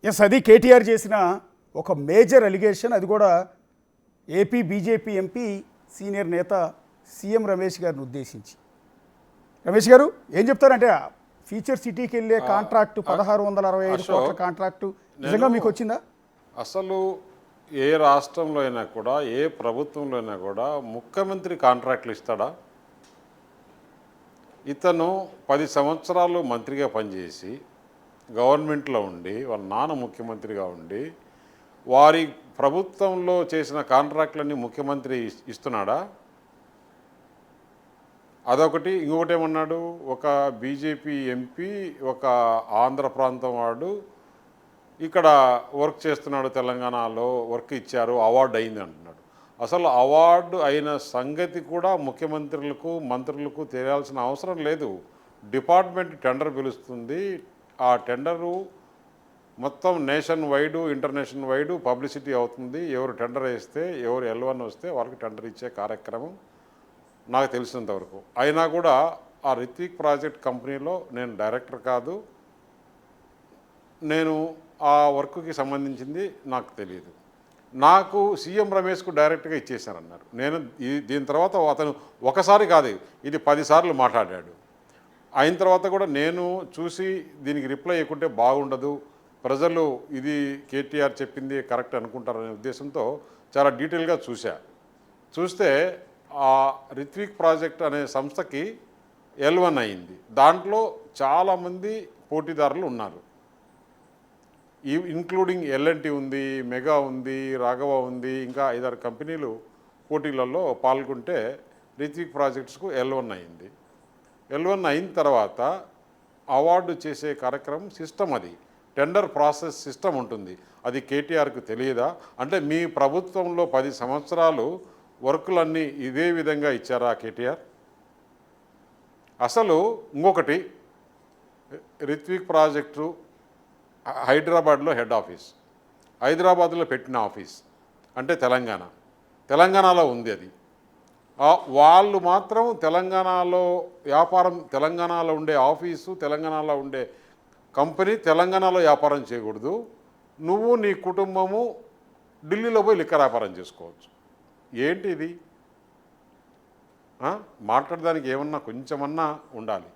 Yes, అది కేటీఆర్ చేసిన ఒక మేజర్ అలిగేషన్. అది కూడా ఏపీ బీజేపీ ఎంపీ సీనియర్ నేత సీఎం రమేష్ గారిని ఉద్దేశించి. రమేష్ గారు ఏం చెప్తారంటే ఫ్యూచర్ సిటీకి వెళ్ళే కాంట్రాక్టు 1665 కోట్ల కాంట్రాక్టు నిజంగా మీకు వచ్చిందా? అసలు ఏ రాష్ట్రంలో అయినా కూడా ఏ ప్రభుత్వంలో అయినా కూడా ముఖ్యమంత్రి కాంట్రాక్ట్లు ఇస్తాడా? ఇతను 10 సంవత్సరాలు మంత్రిగా పనిచేసి గవర్నమెంట్లో ఉండి వాళ్ళ నాన్న ముఖ్యమంత్రిగా ఉండి వారి ప్రభుత్వంలో చేసిన కాంట్రాక్ట్లన్నీ ముఖ్యమంత్రి ఇస్తున్నాడా? అదొకటి. ఇంకొకటి ఏమన్నాడు, ఒక బీజేపీ ఎంపీ ఒక ఆంధ్ర ప్రాంతం వాడు ఇక్కడ వర్క్ చేస్తున్నాడు, తెలంగాణలో వర్క్ ఇచ్చారు, అవార్డు అయింది అంటున్నాడు. అసలు అవార్డు అయిన సంగతి కూడా ముఖ్యమంత్రులకు మంత్రులకు తెలియాల్సిన అవసరం లేదు. డిపార్ట్మెంట్ టెండర్ పిలుస్తుంది. ఆ టెండరు మొత్తం nation wide international wide publicity అవుతుంది. ఎవరు టెండర్ వేస్తే ఎవరు L1 వస్తే వాళ్ళకి టెండర్ ఇచ్చే కార్యక్రమం నాకు తెలిసినంతవరకు. అయినా కూడా ఆ రిత్విక్ ప్రాజెక్ట్ కంపెనీలో నేను డైరెక్టర్ కాదు, నేను ఆ వర్క్కి సంబంధించింది నాకు తెలియదు. నాకు సీఎం రమేష్కు డైరెక్ట్గా ఇచ్చేశానన్నారు. నేను దీని తర్వాత అతను ఒకసారి కాదు, ఇది 10 సార్లు మాట్లాడాడు. అయిన తర్వాత కూడా నేను చూసి దీనికి రిప్లై ఇవ్వకుంటే బాగుండదు, ప్రజలు ఇది కేటీఆర్ చెప్పింది కరెక్ట్ అనుకుంటారనే ఉద్దేశంతో చాలా డీటెయిల్గా చూస్తే ఆ రిత్విక్ ప్రాజెక్ట్ అనే సంస్థకి L1 అయింది. దాంట్లో చాలామంది పోటీదారులు ఉన్నారు, ఇంక్లూడింగ్ L&T ఉంది, మెగా ఉంది, రాఘవ ఉంది, ఇంకా 5-6 కంపెనీలు పోటీలలో పాల్గొంటే రిత్విక్ ప్రాజెక్ట్స్కు L1 అయింది. L1 అయిన తర్వాత అవార్డు చేసే కార్యక్రమం సిస్టమ్, అది టెండర్ ప్రాసెస్ సిస్టమ్ ఉంటుంది. అది కేటీఆర్కు తెలియదా? అంటే మీ ప్రభుత్వంలో 10 సంవత్సరాలు వర్కులన్నీ ఇదే విధంగా ఇచ్చారా కేటీఆర్? అసలు ఇంకొకటి, రిత్విక్ ప్రాజెక్టు హైదరాబాద్లో హెడ్ ఆఫీస్, హైదరాబాద్లో పెట్టిన ఆఫీస్ అంటే తెలంగాణలో ఉంది. అది వాళ్ళు మాత్రం తెలంగాణలో వ్యాపారం, తెలంగాణలో ఉండే ఆఫీసు, తెలంగాణలో ఉండే కంపెనీ తెలంగాణలో వ్యాపారం చేయకూడదు. నువ్వు నీ కుటుంబము ఢిల్లీలో పోయి లిక్కర్ వ్యాపారం చేసుకోవచ్చు. ఏంటి ఇది? మాట్లాడడానికి ఏమన్నా కొంచెమన్నా ఉండాలి.